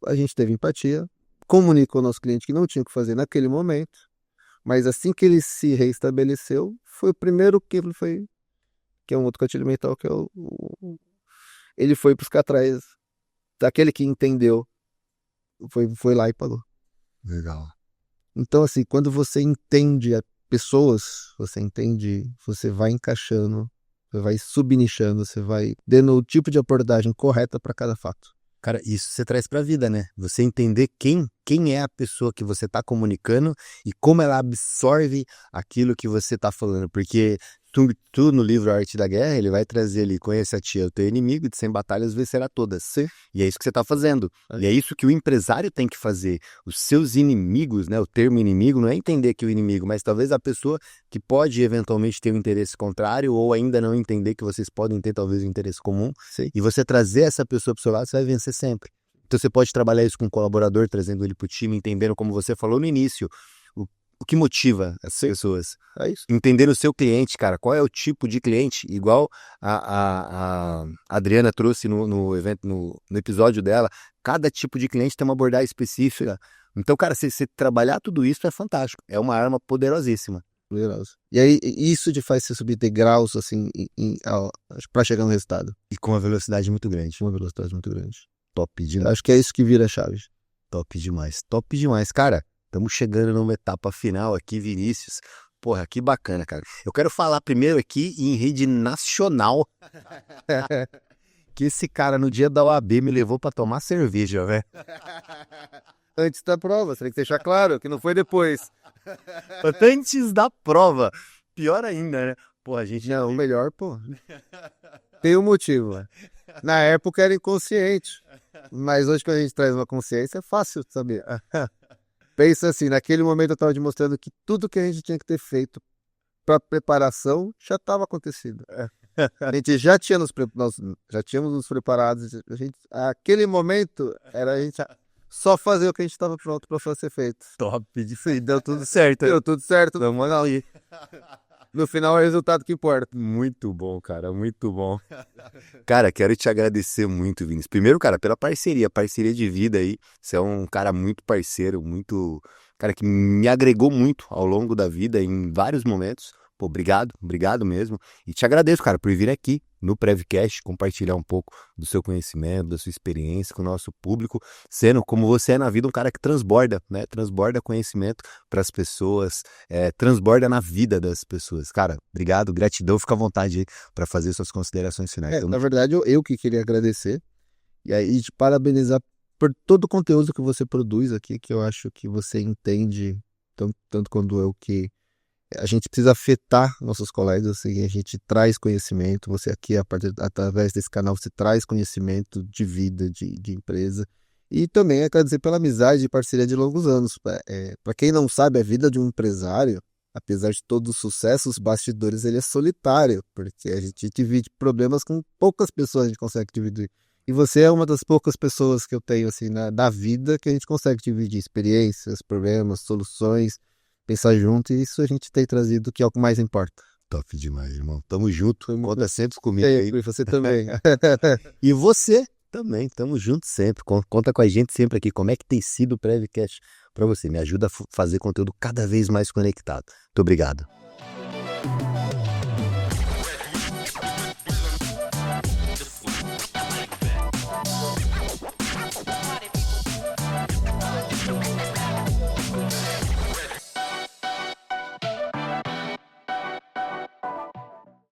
A gente teve empatia, comunicou ao nosso cliente que não tinha o que fazer naquele momento, mas assim que ele se reestabeleceu, foi o primeiro que ele foi, que é um outro gatilho mental, que é ele foi buscar atrás daquele que entendeu, foi lá e pagou.
Legal.
Então, assim, quando você entende pessoas, você vai encaixando, você vai subnichando, você vai dando o tipo de abordagem correta para cada fato.
Cara, isso você traz pra vida, né? Você entender quem é a pessoa que você tá comunicando e como ela absorve aquilo que você tá falando. Porque tu no livro A Arte da Guerra, ele vai trazer ali, conheça a tia, o teu inimigo, de 100 batalhas vencerá todas.
Sim.
E é isso que você tá fazendo. E é isso que o empresário tem que fazer. Os seus inimigos, né? O termo inimigo não é entender que o inimigo, mas talvez a pessoa que pode eventualmente ter um interesse contrário ou ainda não entender que vocês podem ter talvez um interesse comum.
Sim.
E você trazer essa pessoa pro seu lado, você vai vencer sempre. Então você pode trabalhar isso com um colaborador, trazendo ele pro time, entendendo, como você falou no início, o que motiva as pessoas.
É isso.
Entender o seu cliente, cara, qual é o tipo de cliente, igual a Adriana trouxe no evento, no episódio dela, cada tipo de cliente tem uma abordagem específica. Então, cara, você trabalhar tudo isso é fantástico, é uma arma poderosíssima.
E aí, isso te faz você subir degraus, assim, para chegar no resultado.
E com uma velocidade muito grande.
Uma velocidade muito grande.
Top
Eu
demais.
acho que é isso que vira a chave.
Top demais. Top demais, cara. Estamos chegando numa etapa final aqui, Vinícius. Porra, que bacana, cara. Eu quero falar primeiro aqui em rede nacional que esse cara no dia da OAB me levou pra tomar cerveja, velho.
Antes da prova, você tem que deixar claro que não foi depois.
Antes da prova. Pior ainda, né? Pô, a gente...
Não, o melhor, pô. Tem um motivo. Né? Na época era inconsciente. Mas hoje, quando a gente traz uma consciência, é fácil saber. Pensa assim, naquele momento eu estava demonstrando que tudo que a gente tinha que ter feito para preparação já estava acontecido. A gente já tinha nós já tínhamos nos preparados. Aquele momento era a gente só fazer o que a gente estava pronto para ser feito.
Top, deu tudo certo.
Deu tudo certo, vamos ali. No final é o resultado que importa.
Muito bom, cara, muito bom. Cara, quero te agradecer muito, Vinícius. Primeiro, cara, pela parceria de vida aí. Você é um cara muito parceiro, muito... Cara, que me agregou muito ao longo da vida, em vários momentos. Pô, obrigado mesmo. E te agradeço, cara, por vir aqui no Prevcast, compartilhar um pouco do seu conhecimento, da sua experiência com o nosso público, sendo como você é na vida um cara que transborda, né? Transborda conhecimento para as pessoas, transborda na vida das pessoas. Cara, obrigado, gratidão, fica à vontade aí para fazer suas considerações finais.
Na verdade, eu que queria agradecer e aí te parabenizar por todo o conteúdo que você produz aqui, que eu acho que você entende tanto quanto eu, que a gente precisa afetar nossos colegas, assim, a gente traz conhecimento, você aqui, através desse canal, você traz conhecimento de vida, de empresa, e também agradecer pela amizade e parceria de longos anos. Para quem não sabe, a vida de um empresário, apesar de todo o sucesso, os bastidores, ele é solitário, porque a gente divide problemas com poucas pessoas, a gente consegue dividir. E você é uma das poucas pessoas que eu tenho, assim, da vida, que a gente consegue dividir experiências, problemas, soluções, pensar junto, e isso a gente tem trazido, que é o que mais importa.
Top demais, irmão. Tamo junto. Conta sempre comigo aí.
E você também.
E você também. Tamo junto sempre. Conta com a gente sempre aqui. Como é que tem sido o Prevcast para você? Me ajuda a fazer conteúdo cada vez mais conectado. Muito obrigado.